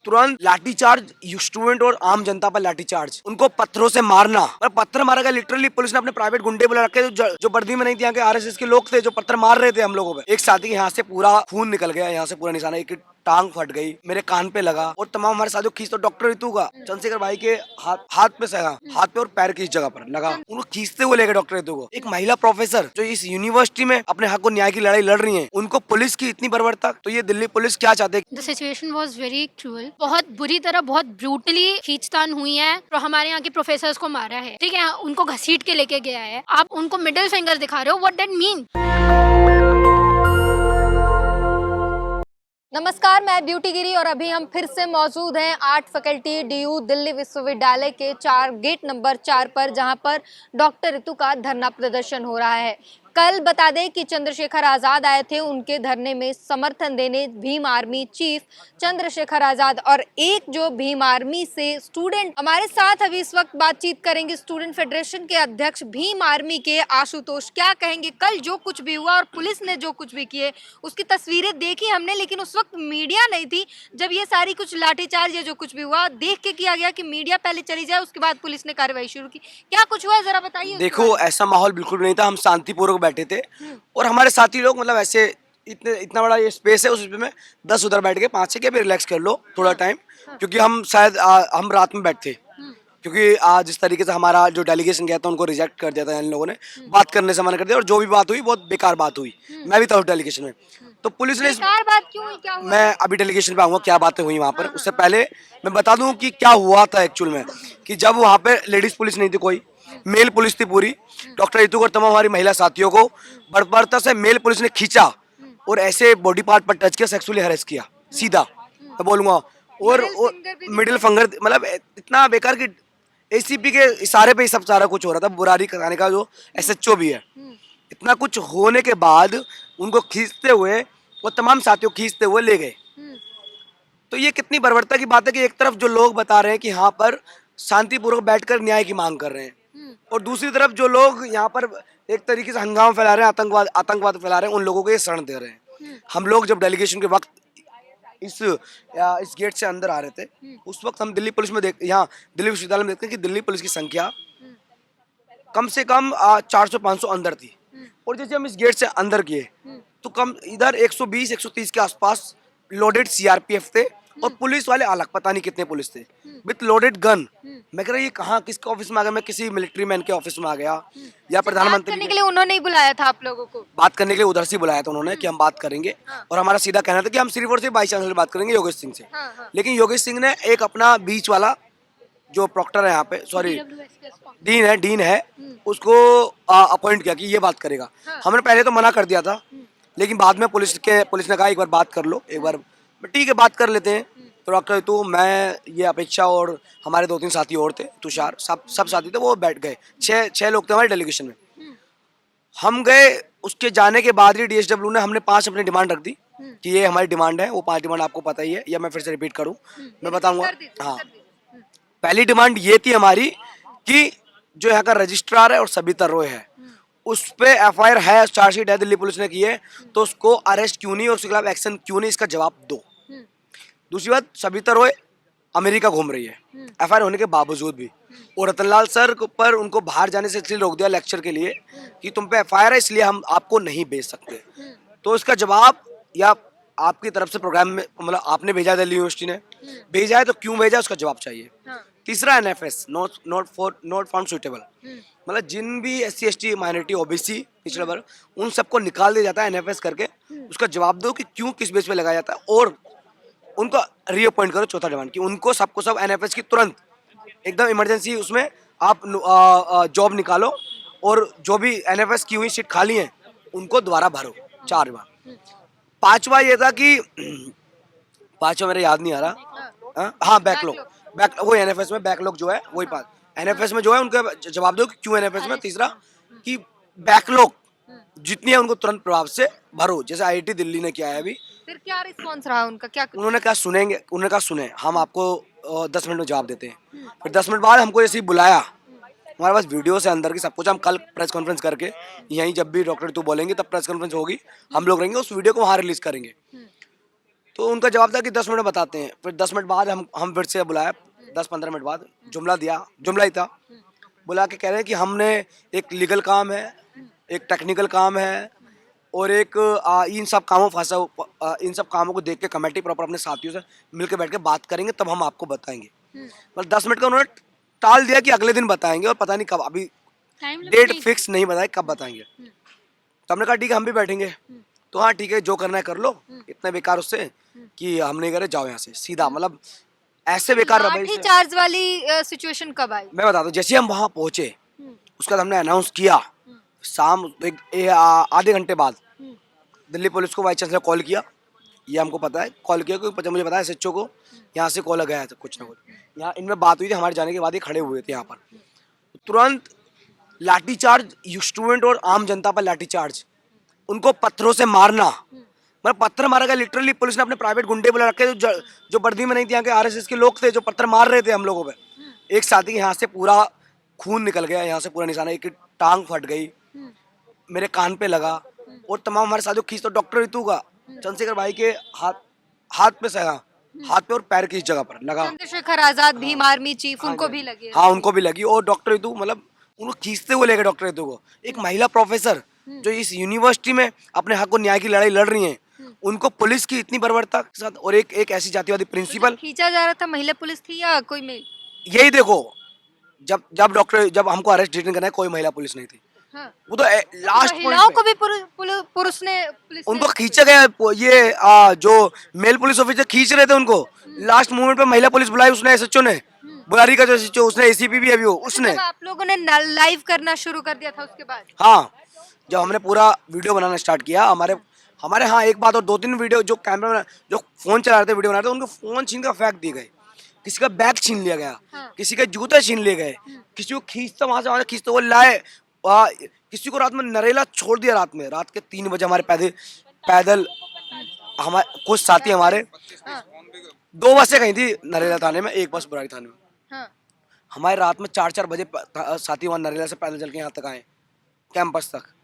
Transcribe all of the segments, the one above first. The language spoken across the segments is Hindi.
तुरंत लाठीचार्ज, स्टूडेंट और आम जनता पर लाठीचार्ज, उनको पत्थरों से मारना। और पत्थर मारा गया लिटरली, पुलिस ने अपने प्राइवेट गुंडे बुला रखे जो वर्दी में नहीं थे, यहाँ के आरएसएस के लोग थे जो पत्थर मार रहे थे हम लोगों पे। एक साथी यहाँ से पूरा खून निकल गया, यहाँ से पूरा निशाना, एक टांग फट गई, मेरे कान पे लगा। और तमाम हमारे साथियों खींच, तो डॉक्टर रितु का चंद्रशेखर भाई के हाथ पे सगा, हाथ पे और पैर की इस जगह पर लगा, उनको खींचते हुए लेकर डॉक्टर रितु को। एक महिला प्रोफेसर जो इस यूनिवर्सिटी में अपने हक और न्याय की लड़ाई लड़ रही है, उनको पुलिस की इतनी बर्बरता। तो ये दिल्ली पुलिस क्या चाहते the situation was very cruel, बहुत बुरी तरह, बहुत ब्रूटली खींचतान हुई है। तो हमारे यहाँ के प्रोफेसर्स को मारा है, ठीक है, उनको घसीट के लेके गया है। आप उनको मिडिल फिंगर दिखा रहे हो, व्हाट दैट मीन? नमस्कार, मैं ब्यूटी गिरी और अभी हम फिर से मौजूद हैं आर्ट फैकल्टी डीयू दिल्ली विश्वविद्यालय के गेट नंबर 4 पर, जहां पर डॉक्टर रितु का धरना प्रदर्शन हो रहा है। कल बता दें कि चंद्रशेखर आजाद आए थे उनके धरने में समर्थन देने, भीम आर्मी चीफ चंद्रशेखर आजाद, और एक जो भीम आर्मी से स्टूडेंट हमारे साथ अभी इस वक्त बातचीत करेंगे, स्टूडेंट फेडरेशन के अध्यक्ष भीम आर्मी के आशुतोष, क्या कहेंगे कल जो कुछ भी हुआ और पुलिस ने जो कुछ भी किए उसकी तस्वीरें देखी हमने, लेकिन उस वक्त मीडिया नहीं थी जब ये सारी कुछ लाठीचार्ज या जो कुछ भी हुआ देख के किया गया कि मीडिया पहले चली जाए, उसके बाद पुलिस ने कार्रवाई शुरू की। क्या कुछ हुआ जरा बताइए। देखो, ऐसा माहौल बिल्कुल नहीं था, हम शांतिपूर्वक बैठे थे और हमारे साथी लोग, मतलब ऐसे इतना बड़ा ये स्पेस है, उस में 10 उधर बैठ के 5 6 के भी रिलैक्स कर लो थोड़ा टाइम, क्योंकि हम शायद हम रात में बैठते, क्योंकि आज जिस तरीके से हमारा जो डेलीगेशन गया था उनको रिजेक्ट कर दिया था इन लोगों ने, बात करने से मना कर दिया, और जो भी बात हुई बहुत बेकार बात हुई। मैं भी था उस डेलीगेशन में, तो पुलिस ने बेकार बात क्यों हुई, क्या हुआ? मैं अभी डेलीगेशन पे आऊंगा, क्या बातें हुई वहाँ पर। उससे पहले मैं बता दूं कि क्या हुआ था एक्चुअल में, कि जब वहाँ पे लेडीज पुलिस नहीं थी, कोई मेल पुलिस थी पूरी। डॉक्टर रितु और तमाम हमारी महिला साथियों को बर्बरता से मेल पुलिस ने खींचा और ऐसे बॉडी पार्ट पर टच किया, सेक्सुअली हैरेस किया, सीधा मैं बोलूंगा। और मिडिल फिंगर, मतलब इतना बेकार कि एसीपी के इशारे पे ही सब सारा कुछ हो रहा था। बुरारी कराने का जो एसएचओ भी है, इतना कुछ होने के बाद उनको खींचते हुए, वो तमाम साथियों खींचते हुए ले गए। तो ये कितनी बर्बरता की बात है कि एक तरफ जो लोग बता रहे हैं कि यहाँ पर शांतिपूर्वक बैठकर न्याय की मांग कर रहे हैं, और दूसरी तरफ जो लोग यहाँ पर एक तरीके से हंगामा फैला रहे हैं, आतंकवाद फैला रहे हैं, उन लोगों को ये शरण दे रहे हैं। हम लोग जब डेलीगेशन के वक्त इस गेट से अंदर आ रहे थे, उस वक्त हम दिल्ली पुलिस में यहाँ दिल्ली विश्वविद्यालय में देखते हैं कि दिल्ली पुलिस की संख्या कम से कम 400-500 अंदर थी, और जैसे हम इस गेट से अंदर किए तो कम इधर 120-130 के आसपास लोडेड सीआरपीएफ थे, और पुलिस वाले अलग, पता नहीं कितने पुलिस थे विथ लोडेड गन। मैं कह रहा ये कहाँ, किसके ऑफिस में आ गया? मैं किसी मिलिट्री मैन के ऑफिस में आ गया, या प्रधानमंत्री करने के लिए उन्होंने ही बुलाया था आप लोगों को? बात करने के लिए उधर से बुलाया था उन्होंने कि हम बात करेंगे, और हमारा सीधा कहना था कि हम सिर्फ और सिर्फ वाइस चांसलर बात करेंगे, योगेश सिंह से। लेकिन योगेश सिंह ने एक अपना बीच वाला जो प्रॉक्टर है यहाँ पे, सॉरी डीन है, उसको अपॉइंट किया कि ये बात करेगा। हमने पहले तो मना कर दिया था, लेकिन बाद में पुलिस ने कहा एक बार बात कर लो, एक बार ठीक है बात कर लेते हैं। तो डॉक्टर तो मैं, ये अपेक्षा और हमारे 2-3 साथी और थे, तुषार, सब साथी थे, वो बैठ गए। 6 लोग थे हमारे डेलीगेशन में। हम गए, उसके जाने के बाद ही डीएसडब्ल्यू ने, हमने 5 अपनी डिमांड रख दी कि ये हमारी डिमांड है। वो 5 डिमांड आपको पता ही है, या मैं फिर से रिपीट करूँ? मैं बताऊंगा। हाँ, पहली डिमांड ये थी हमारी कि जो यहाँ का रजिस्ट्रार है और सबिता रॉय है, उस पे एफआईआर है, चार्जशीट है, दिल्ली पुलिस ने की है, तो उसको अरेस्ट क्यों नहीं और उसके खिलाफ एक्शन क्यों नहीं, इसका जवाब दो। दूसरी बात, सबिता रॉय अमेरिका घूम रही है एफआईआर होने के बावजूद भी, और रतनलाल सर पर उनको बाहर जाने से इसलिए रोक दिया लेक्चर के लिए कि तुम पे एफआईआर है, इसलिए हम आपको नहीं भेज सकते। तो इसका जवाब, या आपकी तरफ से प्रोग्राम में, मतलब आपने भेजा, दिल्ली यूनिवर्सिटी ने भेजा है, तो क्यों भेजा, उसका जवाब चाहिए। तीसरा, एनएफएस, नॉट फाउंड सुटेबल, मतलब जिन भी SC ST माइनॉरिटी OBC पिछड़ा वर्ग, उन सबको निकाल दिया जाता है एनएफएस करके। उसका जवाब दो कि क्यों, किस बेस पे लगाया जाता है, और उनको रीअपॉइंट करो। चौथा डिमांड कि उनको सबको सब एनएफएस की तुरंत एकदम इमरजेंसी उसमें आप जॉब निकालो, और जो भी एनएफएस की हुई सीट खाली है उनको दोबारा भरो। 4 डिमांड। 5वां ये था कि 5वां मेरे याद नहीं आ रहा, हाँ बैकलॉग, वो एनएफएस में बैकलॉग जो है वही 5 एनएफएस में जो है उनका जवाब दो कि क्यों एनएफएस में। तीसरा कि बैकलॉग जितनी है उनको तुरंत प्रभाव से भरो, जैसे IIT दिल्ली ने किया है अभी। फिर क्या रिस्पॉन्स रहा उनका, क्या उन्होंने कहा सुनेंगे, उन्होंने कहा सुने, हम आपको 10 मिनट में जवाब देते हैं। फिर 10 मिनट बाद हमको जैसे ही बुलाया, हमारे पास वीडियो से अंदर की सब कुछ, हम कल प्रेस कॉन्फ्रेंस करके यहीं, जब भी डॉक्टर तो बोलेंगे तब प्रेस कॉन्फ्रेंस होगी, हम लोग रहेंगे, उस वीडियो को वहाँ रिलीज करेंगे। तो उनका जवाब था कि 10 मिनट में बताते हैं। फिर 10 मिनट बाद हम फिर से बुलाया, 10-15 मिनट बाद जुमला दिया, जुमला ही था। बुला के कह रहे हैं कि हमने एक लीगल काम है, एक टेक्निकल काम है और एक इन सब कामों को देख के कमेटी प्रॉपर अपने साथियों से मिलकर बैठ के बात करेंगे, तब हम आपको बताएंगे। मतलब 10 मिनट का उन्होंने टाल दिया कि अगले दिन बताएंगे, और पता नहीं कब, अभी डेट फिक्स नहीं बताए कब बताएंगे। तो हमने कहा ठीक है, हम भी बैठेंगे। तो हाँ ठीक है, जो करना है कर लो, इतना बेकार उससे कि हम नहीं करे, जाओ यहाँ से सीधा। मतलब ऐसे बेकार रवैये लाठी से। चार्ज वाली सिचुएशन कब आई? मैं बताता हूँ, जैसे हम वहाँ पहुंचे उसके बाद हमने अनाउंस किया, शाम आधे घंटे बाद दिल्ली पुलिस को वाइस चांसलर कॉल किया। ये हमको पता है, कॉल किया क्योंकि मुझे पता है SHO को यहाँ से कॉल गया है कुछ ना कुछ। यहाँ इनमें बात हुई थी, हमारे जाने के बाद ही खड़े हुए थे यहाँ पर। तुरंत लाठीचार्ज, स्टूडेंट और आम जनता पर लाठीचार्ज, उनको पत्थरों से मारना। मतलब पत्थर मारा गया लिटरली। पुलिस ने अपने प्राइवेट गुंडे बुला रखे जो वर्दी में नहीं थे, यहाँ के RSS के लोग थे जो पत्थर मार रहे थे हम लोगों पे। एक साथी के यहाँ से पूरा खून निकल गया, यहाँ से पूरा निशाना, एक टांग फट गई, मेरे कान पे लगा। और तमाम हमारे साथियों खींच, तो डॉक्टर रितु का, चंद्रशेखर भाई के हाथ पे सहा, हाथ पे और पैर की इस जगह पर लगा। चंद्रशेखर आजाद भीम आर्मी चीफ, उनको भी लगी है। हाँ उनको भी लगी। और डॉक्टर रितु, मतलब उनको खींचते हुए लेकर डॉक्टर रितु को, एक महिला प्रोफेसर जो इस यूनिवर्सिटी में अपने हक और न्याय की लड़ाई लड़ रही हैं, उनको पुलिस की इतनी बर्बरता के साथ, और एक ऐसी जातिवादी प्रिंसिपल। खींचा जा रहा था, महिला पुलिस थी या कोई मेल? यही देखो, जब हमको अरेस्ट डिटेन करना है, कोई महिला पुलिस नहीं थी। हाँ। वो तो लास्ट महिलाओं को भी पुरुष ने उनको खींचा गया। ये जो मेल पुलिस ऑफिसर खींच रहे थे उनको, लास्ट मोमेंट पे महिला पुलिस बुलाई उसने, SHO ने, बुलारी का जो SHO, उसने, ACP भी अभी हो उसने। आप लोगों ने लाइव करना शुरू कर दिया था उसके बाद? हाँ, जब हमने पूरा वीडियो बनाना स्टार्ट किया, हमारे हाँ एक बात और, 2-3 वीडियो जो कैमरा जो फोन चला रहे थे, वीडियो बना रहे थे, उनको फोन छीन कर फेंक दिए गए, किसी का बैग छीन लिया गया। हाँ। किसी के जूते छीन लिए गए, किसी को खींचता वहां से खींचते वो लाए, किसी को रात में नरेला छोड़ दिया। रात के 3 बजे हमारे पैदल हमारे कुछ साथी हमारे, 2 बसें गई थी नरेला थाने में, 1 बस बुराड़ी थाने में। हाँ। हमारे रात में 4-4 बजे साथी वहाँ नरेला से पैदल चल के यहाँ तक आए, कैंपस तक।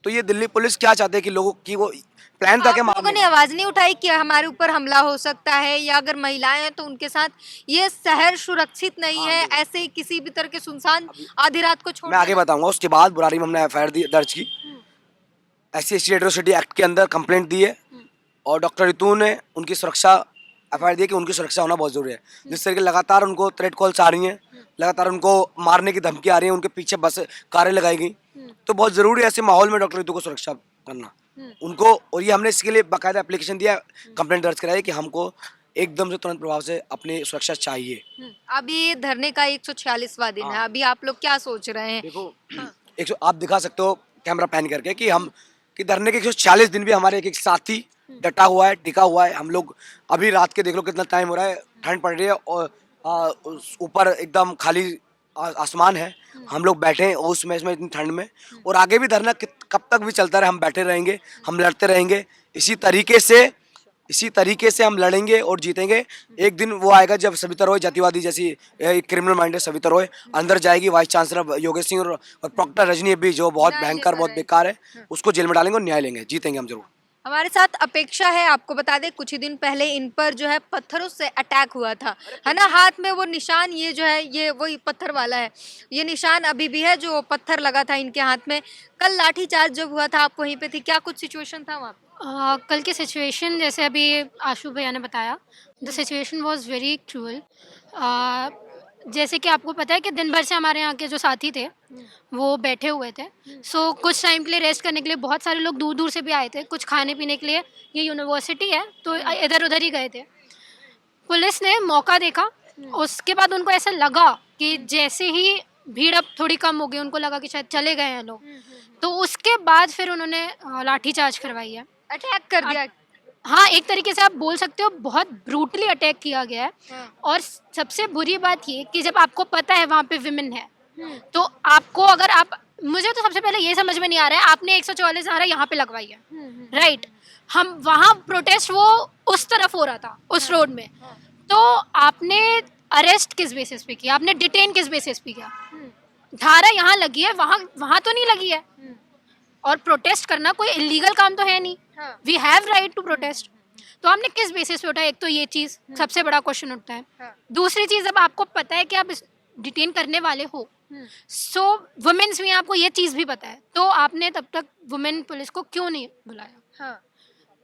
तो ये दिल्ली पुलिस क्या चाहते हैं कि लोगों की, वो प्लान था कि लोगों ने आवाज नहीं उठाई कि हमारे ऊपर हमला हो सकता है, या अगर महिलाएं हैं तो उनके साथ ये शहर सुरक्षित नहीं है, ऐसे ही किसी भी तरह के सुनसान आधी रात को छोड़? मैं आगे बताऊंगा। उसके बाद बुराड़ी में हमने FIR दर्ज की, SC/ST एट्रोसिटी एक्ट के अंदर कंप्लेंट दी है, और डॉक्टर रितु ने उनकी सुरक्षा FIR दी है कि उनकी सुरक्षा होना बहुत जरूरी है। जिस तरीके लगातार उनको थ्रेट कॉल्स आ रही हैं, लगातार उनको मारने की धमकी आ रही है, उनके पीछे कारें लगाई गई, तो बहुत जरूरी है ऐसे माहौल में डॉक्टर रितु को सुरक्षा करना उनको। और ये हमने इसके लिए बाकायदा एप्लीकेशन दिया, कंप्लेंट दर्ज कराई कि हमको एकदम से तुरंत प्रभाव से अपनी सुरक्षा चाहिए। अभी धरने का 146वां दिन है, अभी आप लोग क्या सोच रहे हैं? देखो आप दिखा सकते हो कैमरा पैन करके कि धरने के 146 दिन भी हमारे एक साथी डटा हुआ है, टिका हुआ है। हम लोग अभी रात के देख लो कितना टाइम हो रहा है, ठंड पड़ रही है, और ऊपर एकदम खाली आसमान है, हम लोग बैठे हैं उसमें इतनी ठंड में। और आगे भी धरना कब तक भी चलता रहे, हम बैठे रहेंगे, हम लड़ते रहेंगे, इसी तरीके से हम लड़ेंगे और जीतेंगे। एक दिन वो आएगा जब सविता रॉय, जातिवादी जैसी क्रिमिनल माइंडेड सविता रॉय अंदर जाएगी, वाइस चांसलर योगेश सिंह और प्रॉक्टर रजनी भी, जो बहुत भयंकर, बहुत बेकार है, उसको जेल में डालेंगे और न्याय लेंगे, जीतेंगे हम जरूर। हमारे साथ अपेक्षा है, आपको बता दें कुछ ही दिन पहले इन पर जो है पत्थरों से अटैक हुआ था, है ना? हाथ में वो निशान, ये जो है ये वही पत्थर वाला है, ये निशान अभी भी है जो पत्थर लगा था इनके हाथ में। कल लाठीचार्ज जब हुआ था, आप वहीं पे थी, क्या कुछ सिचुएशन था वहाँ पे? कल की सिचुएशन जैसे अभी आशु भैया ने बताया, the situation was very cruel. जैसे कि आपको पता है कि दिन भर से हमारे यहाँ के जो साथी थे वो बैठे हुए थे, सो कुछ टाइम के लिए रेस्ट करने के लिए बहुत सारे लोग दूर दूर से भी आए थे, कुछ खाने पीने के लिए। ये यूनिवर्सिटी है तो इधर उधर ही गए थे। पुलिस ने मौका देखा, उसके बाद उनको ऐसा लगा कि जैसे ही भीड़ अब थोड़ी कम हो गई, उनको लगा कि शायद चले गए हैं लोग, तो उसके बाद फिर उन्होंने लाठीचार्ज करवाई है, अटैक कर दिया। हाँ, एक तरीके से आप बोल सकते हो बहुत ब्रूटली अटैक किया गया है। और सबसे बुरी बात ये कि जब आपको पता है वहाँ पे विमेन है, तो आपको अगर मुझे तो सबसे पहले ये समझ में नहीं आ रहा है, आपने 144 धारा यहाँ पे लगवाई है, राइट? हम वहाँ प्रोटेस्ट वो उस तरफ हो रहा था, उस रोड में, तो आपने अरेस्ट किस बेसिस पे किया, आपने डिटेन किस बेसिस पे किया? धारा यहाँ लगी है, वहाँ तो नहीं लगी है। और प्रोटेस्ट करना कोई इलीगल काम तो है नहीं, we have right to protest. तो आपने किस बेसिस पे उठाया? एक तो ये चीज़ सबसे बड़ा क्वेश्चन उठता है। हाँ। दूसरी चीज़, जब आपको पता है कि आप डिटेन करने वाले हो, सो वुमेन्स में आपको ये चीज़ भी पता है, तो आपने तब तक वुमेन पुलिस को क्यों नहीं बुलाया? हाँ।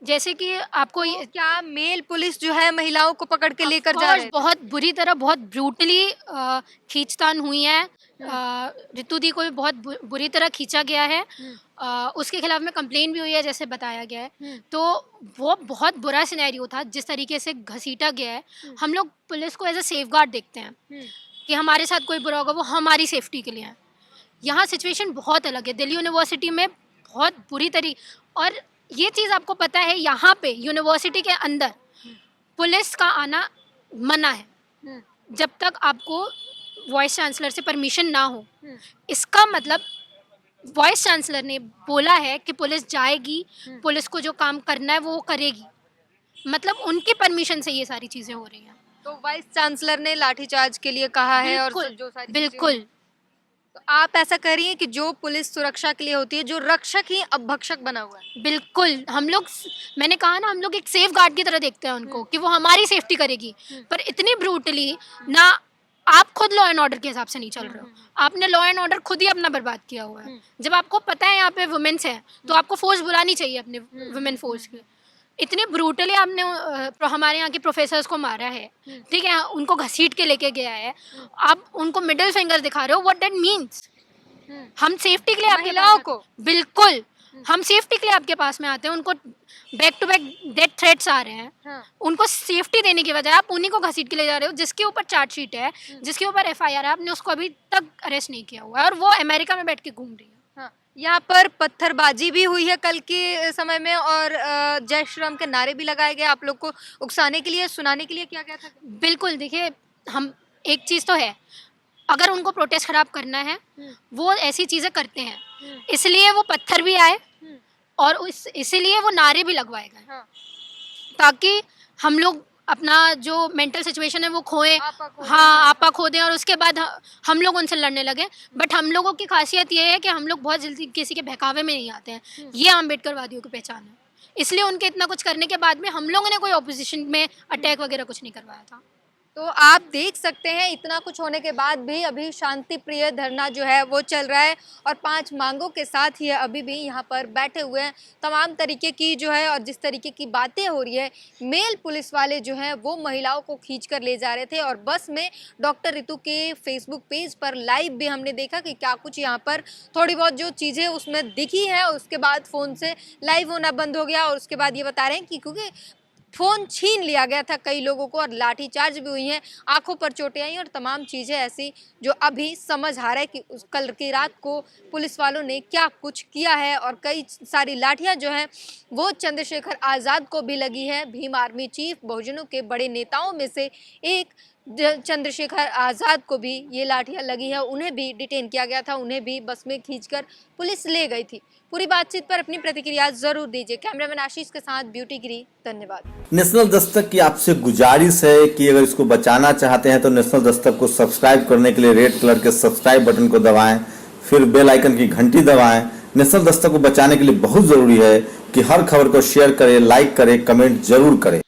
जैसे कि आपको ये क्या मेल पुलिस जो है महिलाओं को पकड़ के लेकर जा रहे हैं? बहुत बुरी तरह, बहुत ब्रूटली खींचतान हुई है। रितु दी को भी बहुत बुरी तरह खींचा गया है। उसके खिलाफ में कंप्लेन भी हुई है, जैसे बताया गया है। तो वो बहुत बुरा सिनेरियो था जिस तरीके से घसीटा गया है। हम लोग पुलिस को एज अ सेफगार्ड देखते हैं कि हमारे साथ कोई बुरा होगा वो हमारी सेफ्टी के लिए है। यहाँ सिचुएशन बहुत अलग है। दिल्ली यूनिवर्सिटी में बहुत बुरी और ये चीज़ आपको पता है, यहाँ पे यूनिवर्सिटी के अंदर पुलिस का आना मना है जब तक आपको वाइस चांसलर से परमिशन ना हो। इसका मतलब वाइस चांसलर ने बोला है कि पुलिस जाएगी, पुलिस को जो काम करना है वो करेगी, मतलब उनकी परमिशन से ये सारी चीज़ें हो रही हैं। तो वाइस चांसलर ने लाठीचार्ज के लिए कहा है और जो सारी चीजें बिल्कुल। तो आप ऐसा कर रही हैं कि जो पुलिस सुरक्षा के लिए होती है, जो रक्षक ही अब भक्षक बना हुआ है। बिल्कुल, हम लोग, मैंने कहा ना, हम लोग एक सेफ गार्ड की तरह देखते हैं उनको कि वो हमारी सेफ्टी करेगी, पर इतनी ब्रूटली ना। आप खुद लॉ एंड ऑर्डर के हिसाब से नहीं चल रहे हो। आपने लॉ एंड ऑर्डर खुद ही अपना बर्बाद किया हुआ है। जब आपको पता है यहाँ पे वुमेन्स हैं, तो आपको फोर्स बुलानी चाहिए अपने वुमेन फोर्स की। इतनी ब्रूटली आपने हमारे यहाँ के प्रोफेसर्स को मारा है, ठीक है, उनको घसीट के लेके गया है। आप उनको मिडिल फिंगर दिखा रहे हो, व्हाट दैट मीन्स? हम सेफ्टी के लिए आपके महिलाओं को बिल्कुल, हम सेफ्टी के लिए आपके पास में आते हैं। उनको back to back death threats आ रहे हैं। हाँ। उनको सेफ्टी देने की बजाय आप उन्हीं को घसीट के ले जा रहे हो, जिसके ऊपर चार्जशीट है, जिसके ऊपर एफआईआर है। आपने उसको अभी तक अरेस्ट नहीं किया हुआ है और वो अमेरिका में बैठ के घूम रही है। हाँ। यहाँ पर पत्थरबाजी भी हुई है कल के समय में और जय श्री राम के नारे भी लगाए गए आप लोग को उकसाने के लिए, सुनाने के लिए किया गया था। बिल्कुल, देखिए, हम एक चीज़ तो है, अगर उनको प्रोटेस्ट खराब करना है वो ऐसी चीज़ें करते हैं, इसलिए वो पत्थर भी आए और इसीलिए वो नारे भी लगवाए गए। हाँ। ताकि हम लोग अपना जो मेंटल सिचुएशन है वो खोएं, हाँ, आपा खो दें और उसके बाद हम लोग उनसे लड़ने लगे। बट हम लोगों की खासियत ये है कि हम लोग बहुत जल्दी किसी के बहकावे में नहीं आते हैं। ये अम्बेडकरवादियों की पहचान है। इसलिए उनके इतना कुछ करने के बाद में हम लोगों ने कोई ऑपोजिशन में अटैक वगैरह कुछ नहीं करवाया था। तो आप देख सकते हैं इतना कुछ होने के बाद भी अभी शांति प्रिय धरना जो है वो चल रहा है और 5 मांगों के साथ ही अभी भी यहाँ पर बैठे हुए हैं। तमाम तरीके की जो है और जिस तरीके की बातें हो रही है, मेल पुलिस वाले जो हैं वो महिलाओं को खींच कर ले जा रहे थे और बस में डॉक्टर रितु के फेसबुक पेज पर लाइव भी हमने देखा कि क्या कुछ यहाँ पर थोड़ी बहुत जो चीज़ें उसमें दिखी है, उसके बाद फ़ोन से लाइव होना बंद हो गया और उसके बाद ये बता रहे हैं कि क्योंकि फ़ोन छीन लिया गया था कई लोगों को और लाठीचार्ज भी हुई हैं, आंखों पर चोटें आई और तमाम चीज़ें ऐसी जो अभी समझ आ रहा है कि कल की रात को पुलिस वालों ने क्या कुछ किया है। और कई सारी लाठियां जो हैं वो चंद्रशेखर आज़ाद को भी लगी है। भीम आर्मी चीफ, बहुजनों के बड़े नेताओं में से एक चंद्रशेखर आज़ाद को भी ये लाठियां लगी है। उन्हें भी डिटेन किया गया था, उन्हें भी बस में खींचकर पुलिस ले गई थी। पूरी बातचीत पर अपनी प्रतिक्रिया जरूर दीजिए। कैमरामैन आशीष के साथ ब्यूटी गिरी, धन्यवाद। नेशनल दस्तक की आपसे गुजारिश है कि अगर इसको बचाना चाहते हैं तो नेशनल दस्तक को सब्सक्राइब करने के लिए रेड कलर के सब्सक्राइब बटन को दबाएं, फिर बेल आइकन की घंटी दबाएं। नेशनल दस्तक को बचाने के लिए बहुत जरूरी है कि हर खबर को शेयर करें, लाइक करें, कमेंट जरूर करें।